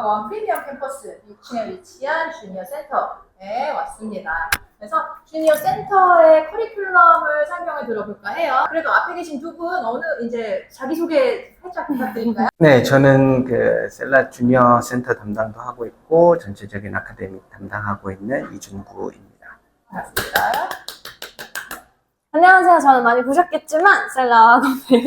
대학원 프리미엄 캠퍼스 6층에 위치한 주니어 센터에 왔습니다. 그래서 주니어 센터의 커리큘럼을 설명을 들어볼까 해요. 그래도 앞에 계신 두 분 어느 이제 자기소개 살짝 부탁드릴까요? 네, 저는 그 셀라 주니어 센터 담당도 하고 있고 전체적인 아카데믹 담당하고 있는 이준구입니다. 반갑습니다. 안녕하세요. 저는 많이 보셨겠지만 셀라 건배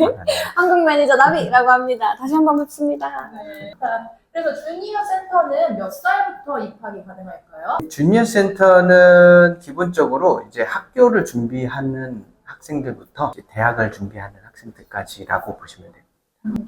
한국 매니저 나비라고 합니다. 다시 한번 뵙습니다. 네. 자, 그래서 주니어 센터는 몇 살부터 입학이 가능할까요? 주니어 센터는 기본적으로 이제 학교를 준비하는 학생들부터 이제 대학을 준비하는 학생들까지라고 보시면 돼요.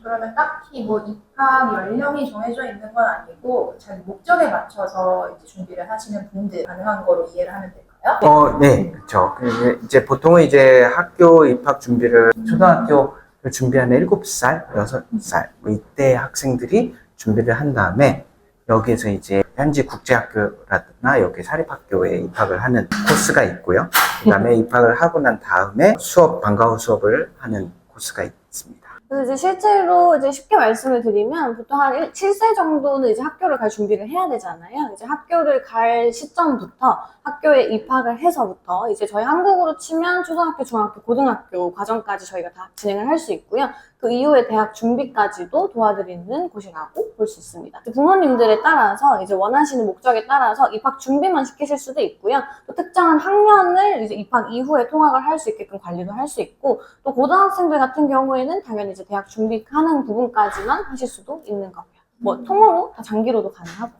그러면 딱히 뭐 입학 연령이 정해져 있는 건 아니고 자기 목적에 맞춰서 이제 준비를 하시는 분들 가능한 거로 이해를 하면 될까요? 네, 그렇죠. 이제 보통은 이제 학교 입학 준비를 초등학교를 준비하는 7살, 6살 뭐 이때 학생들이 준비를 한 다음에 여기에서 이제 현지 국제학교라든가 여기 사립학교에 입학을 하는 코스가 있고요. 그 다음에 입학을 하고 난 다음에 방과 후 수업을 하는 코스가 있습니다. 그래서 이제 실제로 이제 쉽게 말씀을 드리면 보통 한 7세 정도는 이제 학교를 갈 준비를 해야 되잖아요. 이제 학교를 갈 시점부터 학교에 입학을 해서부터 이제 저희 한국으로 치면 초등학교, 중학교, 고등학교 과정까지 저희가 다 진행을 할 수 있고요. 그 이후에 대학 준비까지도 도와드리는 곳이라고 볼 수 있습니다. 부모님들에 따라서 이제 원하시는 목적에 따라서 입학 준비만 시키실 수도 있고요. 또 특정한 학년을 이제 입학 이후에 통학을 할 수 있게끔 관리도 할 수 있고, 또 고등학생들 같은 경우에는 당연히 이제 대학 준비하는 부분까지만 하실 수도 있는 거고요. 뭐 통으로 다 장기로도 가능하고.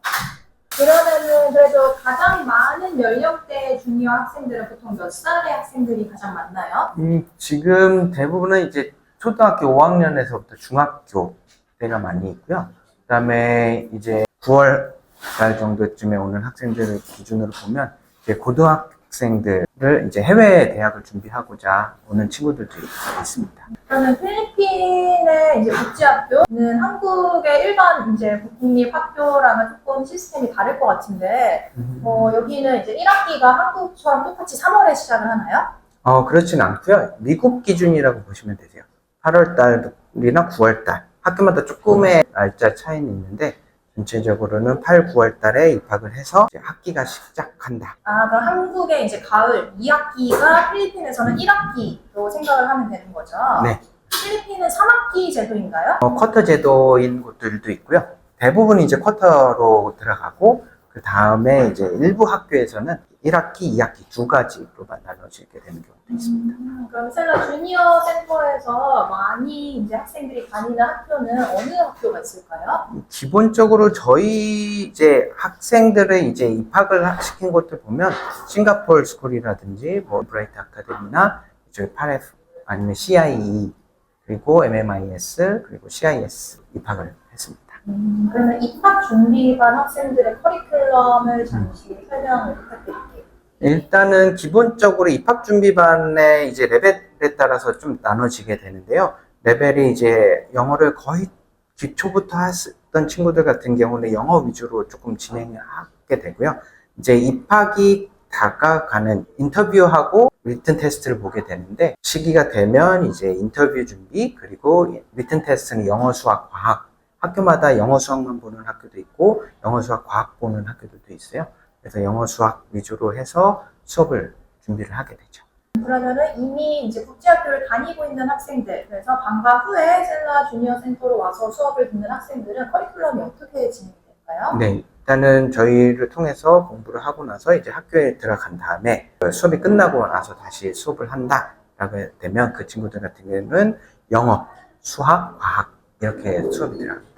그러면은 그래도 가장 많은 연령대의 주니어 학생들은 보통 몇 살의 학생들이 가장 많나요? 지금 대부분은 이제 초등학교 5학년에서부터 중학교 때가 많이 있고요. 그 다음에 이제 9월 달 정도쯤에 오는 학생들을 기준으로 보면 이제 고등학생들을 이제 해외 대학을 준비하고자 오는 친구들도 있습니다. 그러면 필리핀의 이제 국제학교는 한국의 일반 이제 국립학교랑은 조금 시스템이 다를 것 같은데, 여기는 이제 1학기가 한국처럼 똑같이 3월에 시작을 하나요? 그렇진 않고요. 미국 기준이라고 보시면 되세요. 8월 달이나 9월 달. 학교마다 조금의 날짜 차이는 있는데, 전체적으로는 8, 9월 달에 입학을 해서 이제 학기가 시작한다. 아, 그럼 한국의 이제 가을 2학기가 필리핀에서는 1학기로 생각을 하면 되는 거죠? 네. 필리핀은 3학기 제도인가요? 쿼터 제도인 곳들도 있고요. 대부분 이제 쿼터로 들어가고, 그 다음에 이제 일부 학교에서는 1학기, 2학기 두 가지로만 나눠지게 되는 경우도 있습니다. 그럼 셀라 주니어 센터에서 많이 이제 학생들이 다니는 학교는 어느 학교가 있을까요? 기본적으로 저희 이제 학생들을 이제 입학을 시킨 곳들 보면 싱가포르 스쿨이라든지 뭐 브라이트 아카데미나 이쪽에 8F 아니면 CIE 그리고 MMIS 그리고 CIS 입학을 했습니다. 그러면 입학 준비반 학생들의 커리큘럼을 잠시 설명을 부탁드릴게요. 일단은 기본적으로 입학 준비반의 이제 레벨에 따라서 좀 나눠지게 되는데요. 레벨이 이제 영어를 거의 기초부터 했던 친구들 같은 경우는 영어 위주로 조금 진행하게 되고요. 이제 입학이 다가가는 인터뷰하고 리튼 테스트를 보게 되는데 시기가 되면 이제 인터뷰 준비 그리고 리튼 테스트는 영어, 수학, 과학 학교마다 영어, 수학만 보는 학교도 있고 영어, 수학, 과학 보는 학교들도 있어요. 그래서 영어, 수학 위주로 해서 수업을 준비를 하게 되죠. 그러면은 이미 이제 국제학교를 다니고 있는 학생들, 그래서 방과 후에 셀라 주니어 센터로 와서 수업을 듣는 학생들은 커리큘럼이 어떻게 진행이 될까요? 네, 일단은 저희를 통해서 공부를 하고 나서 이제 학교에 들어간 다음에 수업이 끝나고 나서 다시 수업을 한다라고 되면 그 친구들 같은 경우는 영어, 수학, 과학 이렇게 수업이 들어갑니다.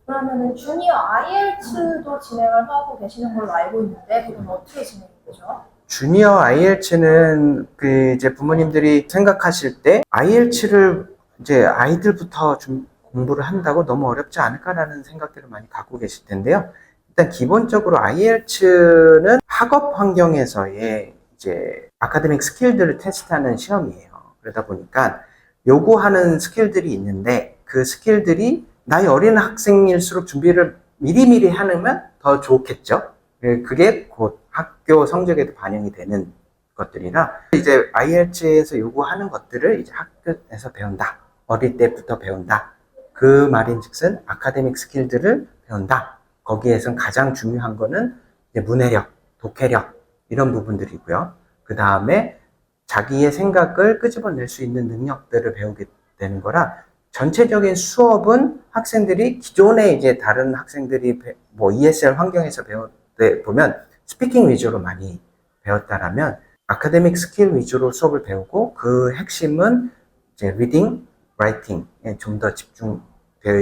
그러면은 주니어 IELTS도 진행을 하고 계시는 걸로 알고 있는데 그건 어떻게 진행이 되죠? 주니어 IELTS는 그 이제 부모님들이 생각하실 때 IELTS를 이제 아이들부터 좀 공부를 한다고 너무 어렵지 않을까라는 생각들을 많이 갖고 계실 텐데요. 일단 기본적으로 IELTS는 학업 환경에서의 이제 아카데믹 스킬들을 테스트하는 시험이에요. 그러다 보니까 요구하는 스킬들이 있는데 그 스킬들이 나이 어린 학생일수록 준비를 미리미리 하면 더 좋겠죠. 그게 곧 학교 성적에도 반영이 되는 것들이라 이제 IELTS에서 요구하는 것들을 이제 학교에서 배운다. 어릴 때부터 배운다. 그 말인즉슨 아카데믹 스킬들을 배운다. 거기에선 가장 중요한 거는 이제 문해력, 독해력 이런 부분들이고요. 그 다음에 자기의 생각을 끄집어낼 수 있는 능력들을 배우게 되는 거라 전체적인 수업은 학생들이 기존에 이제 다른 학생들이 뭐 ESL 환경에서 배울 때 보면 스피킹 위주로 많이 배웠다라면 아카데믹 스킬 위주로 수업을 배우고 그 핵심은 이제 리딩, 라이팅에 좀 더 집중되어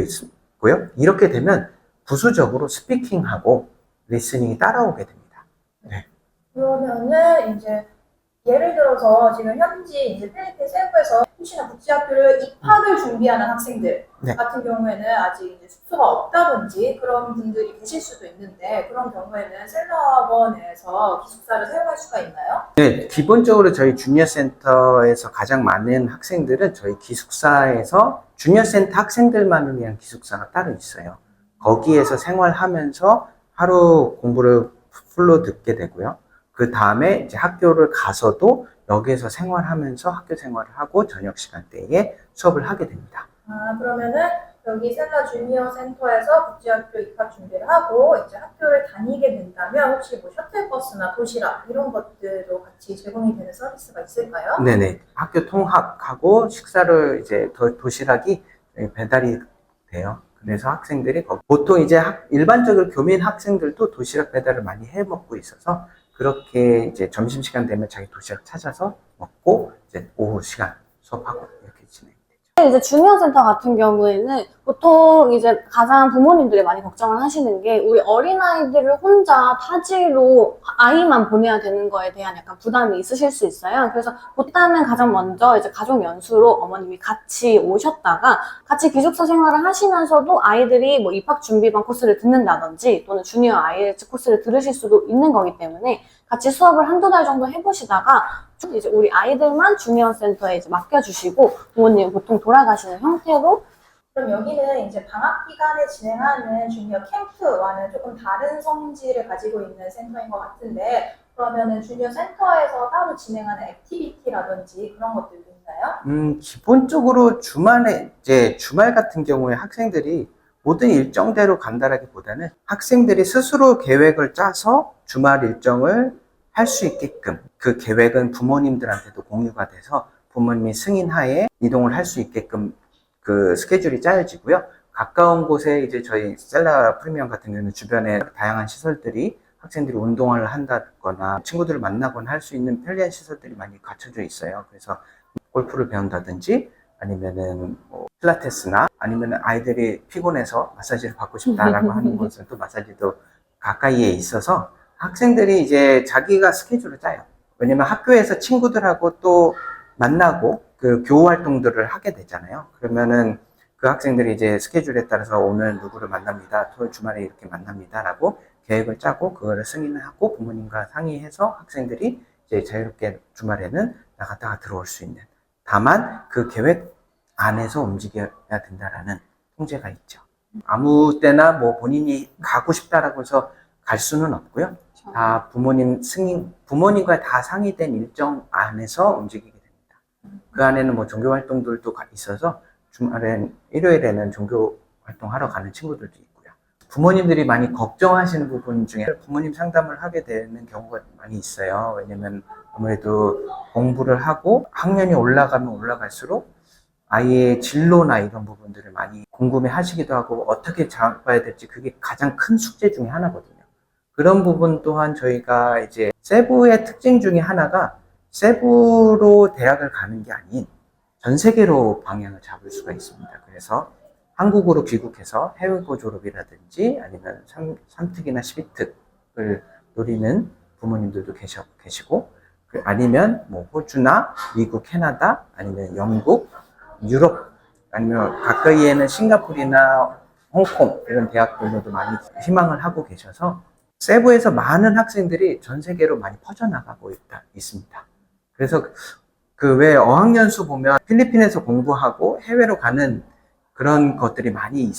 있고요. 이렇게 되면 부수적으로 스피킹하고 리스닝이 따라오게 됩니다. 네. 그러면은 이제 예를 들어서 지금 현지 이제 필리핀 세부에서 혹시나 국제학교를 입학을 준비하는 학생들 네. 같은 경우에는 아직 이제 숙소가 없다든지 그런 분들이 계실 수도 있는데 그런 경우에는 셀러학원에서 기숙사를 사용할 수가 있나요? 네, 기본적으로 저희 주니어 센터에서 가장 많은 학생들은 저희 기숙사에서 주니어 센터 학생들만을 위한 기숙사가 따로 있어요. 거기에서 생활하면서 하루 공부를 풀로 듣게 되고요. 그 다음에 이제 학교를 가서도 여기에서 생활하면서 학교 생활을 하고 저녁 시간대에 수업을 하게 됩니다. 아, 그러면은 여기 셀라 주니어 센터에서 국제학교 입학 준비를 하고 이제 학교를 다니게 된다면 혹시 뭐 셔틀버스나 도시락 이런 것들도 같이 제공이 되는 서비스가 있을까요? 네네. 학교 통학하고 식사를 이제 도시락이 배달이 돼요. 그래서 학생들이 보통 이제 일반적으로 교민 학생들도 도시락 배달을 많이 해 먹고 있어서 그렇게 이제 점심시간 되면 자기 도시락 찾아서 먹고 이제 오후 시간 수업하고 이렇게 진행돼요. 이제 주니어 센터 같은 경우에는 보통 이제 가장 부모님들이 많이 걱정을 하시는 게 우리 어린아이들을 혼자 타지로 아이만 보내야 되는 거에 대한 약간 부담이 있으실 수 있어요. 그래서 보다는 가장 먼저 이제 가족 연수로 어머님이 같이 오셨다가 같이 기숙사 생활을 하시면서도 아이들이 뭐 입학 준비반 코스를 듣는다든지 또는 주니어 IELTS 코스를 들으실 수도 있는 거기 때문에 같이 수업을 한두 달 정도 해보시다가 이제 우리 아이들만 주니어 센터에 이제 맡겨주시고 부모님 보통 돌아가시는 형태로. 그럼 여기는 이제 방학 기간에 진행하는 주니어 캠프와는 조금 다른 성질을 가지고 있는 센터인 것 같은데 그러면은 주니어 센터에서 따로 진행하는 액티비티라든지 그런 것들도 있나요? 기본적으로 주말 같은 경우에 학생들이 모든 일정대로 간다라기보다는 학생들이 스스로 계획을 짜서 주말 일정을 할 수 있게끔 그 계획은 부모님들한테도 공유가 돼서 부모님이 승인하에 이동을 할 수 있게끔 그 스케줄이 짜여지고요. 가까운 곳에 이제 저희 셀라 프리미엄 같은 경우는 주변에 다양한 시설들이 학생들이 운동을 한다거나 친구들을 만나거나 할 수 있는 편리한 시설들이 많이 갖춰져 있어요. 그래서 골프를 배운다든지 아니면은 뭐 필라테스나 아니면은 아이들이 피곤해서 마사지를 받고 싶다라고 하는 곳은 또 마사지도 가까이에 있어서 학생들이 이제 자기가 스케줄을 짜요. 왜냐면 학교에서 친구들하고 또 만나고 그 교우 활동들을 하게 되잖아요. 그러면은 그 학생들이 이제 스케줄에 따라서 오늘 누구를 만납니다. 토요일 주말에 이렇게 만납니다라고 계획을 짜고 그거를 승인하고 부모님과 상의해서 학생들이 이제 자유롭게 주말에는 나갔다가 들어올 수 있는. 다만 그 계획 안에서 움직여야 된다라는 통제가 있죠. 아무 때나 뭐 본인이 가고 싶다라고 해서 갈 수는 없고요. 다 부모님과 다 상의된 일정 안에서 움직이게 됩니다. 그 안에는 뭐 종교 활동들도 있어서 일요일에는 종교 활동하러 가는 친구들도 있고요. 부모님들이 많이 걱정하시는 부분 중에 부모님 상담을 하게 되는 경우가 많이 있어요. 왜냐면 아무래도 공부를 하고 학년이 올라가면 올라갈수록 아이의 진로나 이런 부분들을 많이 궁금해 하시기도 하고 어떻게 잡아야 될지 그게 가장 큰 숙제 중에 하나거든요. 그런 부분 또한 저희가 이제 세부의 특징 중에 하나가 세부로 대학을 가는 게 아닌 전 세계로 방향을 잡을 수가 있습니다. 그래서 한국으로 귀국해서 해외고 졸업이라든지 아니면 3특이나 12특을 노리는 부모님들도 계시고 아니면 뭐 호주나 미국, 캐나다 아니면 영국, 유럽 아니면 가까이에는 싱가포르나 홍콩 이런 대학들도 많이 희망을 하고 계셔서 세부에서 많은 학생들이 전 세계로 많이 퍼져나가고 있습니다. 그래서 그 왜 어학연수 보면 필리핀에서 공부하고 해외로 가는 그런 것들이 많이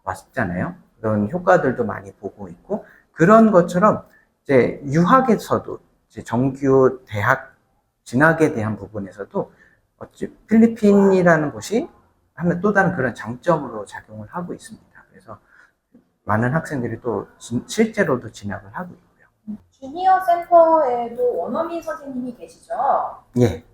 왔잖아요. 그런 효과들도 많이 보고 있고 그런 것처럼 이제 유학에서도 이제 정규 대학 진학에 대한 부분에서도 필리핀이라는 곳이 하면 또 다른 그런 장점으로 작용을 하고 있습니다. 그래서 많은 학생들이 또 실제로도 진학을 하고 있고요. 주니어 센터에도 원어민 선생님이 계시죠? 예.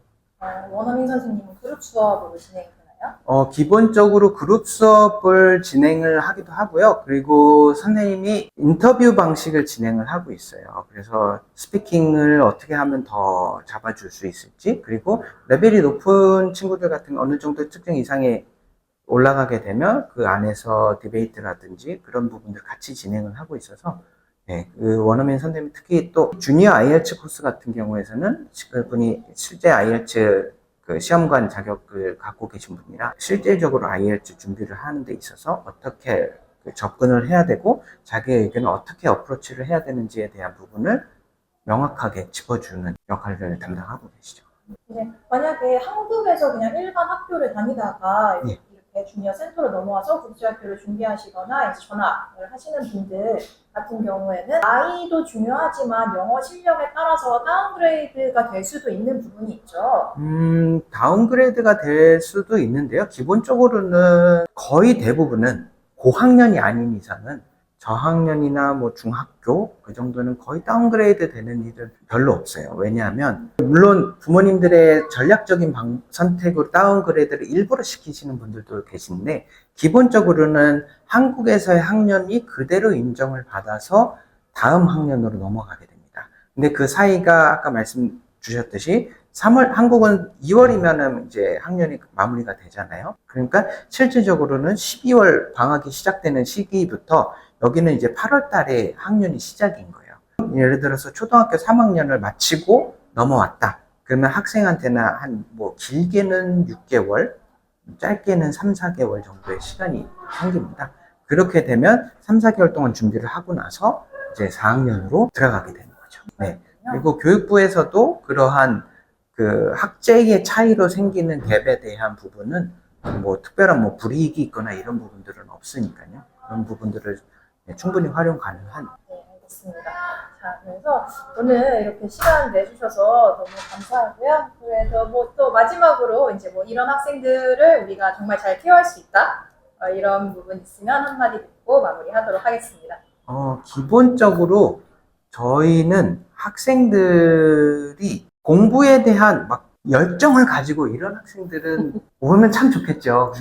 원어민 선생님은 그룹 수업으로 진행되나요? 기본적으로 그룹 수업을 진행을 하기도 하고요. 그리고 선생님이 인터뷰 방식을 진행을 하고 있어요. 그래서 스피킹을 어떻게 하면 더 잡아줄 수 있을지, 그리고 레벨이 높은 친구들 같은 거 어느 정도 특정 이상의 올라가게 되면 그 안에서 디베이트라든지 그런 부분들 같이 진행을 하고 있어서 네, 그 원어민 선생님 특히 또 주니어 IELTS 코스 같은 경우에서는 그분이 실제 IELTS 그 시험관 자격을 갖고 계신 분이라 실질적으로 IELTS 준비를 하는 데 있어서 어떻게 접근을 해야 되고 자기에게는 어떻게 어프로치를 해야 되는지에 대한 부분을 명확하게 짚어주는 역할을 담당하고 계시죠. 이제 만약에 한국에서 그냥 일반 학교를 다니다가 예. 이렇게 주니어 센터로 넘어와서 국제학교를 준비하시거나 이제 전학을 하시는 분들 같은 경우에는 나이도 중요하지만 영어 실력에 따라서 다운그레이드가 될 수도 있는 부분이 있죠. 다운그레이드가 될 수도 있는데요. 기본적으로는 거의 대부분은 고학년이 아닌 이상은 저학년이나 뭐 중학교 그 정도는 거의 다운그레이드 되는 일은 별로 없어요. 왜냐하면 물론 부모님들의 전략적인 선택으로 다운그레이드를 일부러 시키시는 분들도 계신데 기본적으로는 한국에서의 학년이 그대로 인정을 받아서 다음 학년으로 넘어가게 됩니다. 근데 그 사이가 아까 말씀 주셨듯이 3월, 한국은 2월이면은 이제 학년이 마무리가 되잖아요. 그러니까 실질적으로는 12월 방학이 시작되는 시기부터 여기는 이제 8월 달에 학년이 시작인 거예요. 예를 들어서 초등학교 3학년을 마치고 넘어왔다. 그러면 학생한테는 한 뭐 길게는 6개월, 짧게는 3, 4개월 정도의 시간이 생깁니다. 그렇게 되면 3, 4개월 동안 준비를 하고 나서 이제 4학년으로 들어가게 되는 거죠. 네. 그리고 교육부에서도 그러한 그 학제의 차이로 생기는 갭에 대한 부분은 뭐 특별한 뭐 불이익이 있거나 이런 부분들은 없으니까요. 그런 부분들을 충분히 활용 가능한. 네, 알겠습니다. 자, 그래서 오늘 이렇게 시간 내주셔서 너무 감사하고요. 그래도 뭐 또 마지막으로 이제 뭐 이런 학생들을 우리가 정말 잘 케어할 수 있다. 이런 부분 있으면 한마디 듣고 마무리하도록 하겠습니다. 기본적으로 저희는 학생들이 공부에 대한 막 열정을 가지고 이런 학생들은 오면 참 좋겠죠.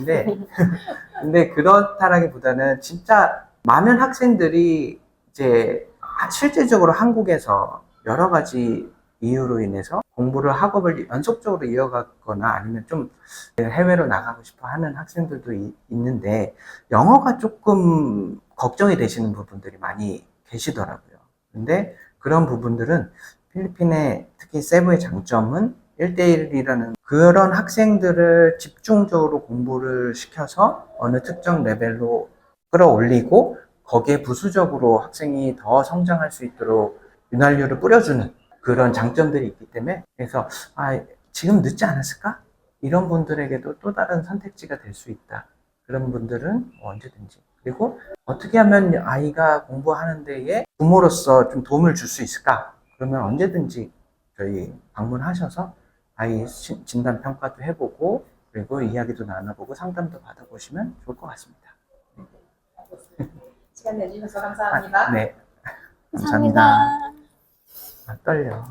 근데 그렇다라기보다는 진짜 많은 학생들이 이제 실질적으로 한국에서 여러 가지 이유로 인해서 공부를 학업을 연속적으로 이어가거나 아니면 좀 해외로 나가고 싶어 하는 학생들도 있는데 영어가 조금 걱정이 되시는 부분들이 많이 계시더라고요. 근데 그런 부분들은 필리핀의 특히 세부의 장점은 1대1이라는 그런 학생들을 집중적으로 공부를 시켜서 어느 특정 레벨로 끌어올리고 거기에 부수적으로 학생이 더 성장할 수 있도록 윤활유를 뿌려주는 그런 장점들이 있기 때문에 그래서 지금 늦지 않았을까? 이런 분들에게도 또 다른 선택지가 될 수 있다. 그런 분들은 언제든지. 그리고 어떻게 하면 아이가 공부하는 데에 부모로서 좀 도움을 줄 수 있을까? 그러면 언제든지 저희 방문하셔서 아이 진단 평가도 해보고 그리고 이야기도 나눠보고 상담도 받아보시면 좋을 것 같습니다. 시간 내주셔서 감사합니다. 네, 감사합니다. 감사합니다. 떨려.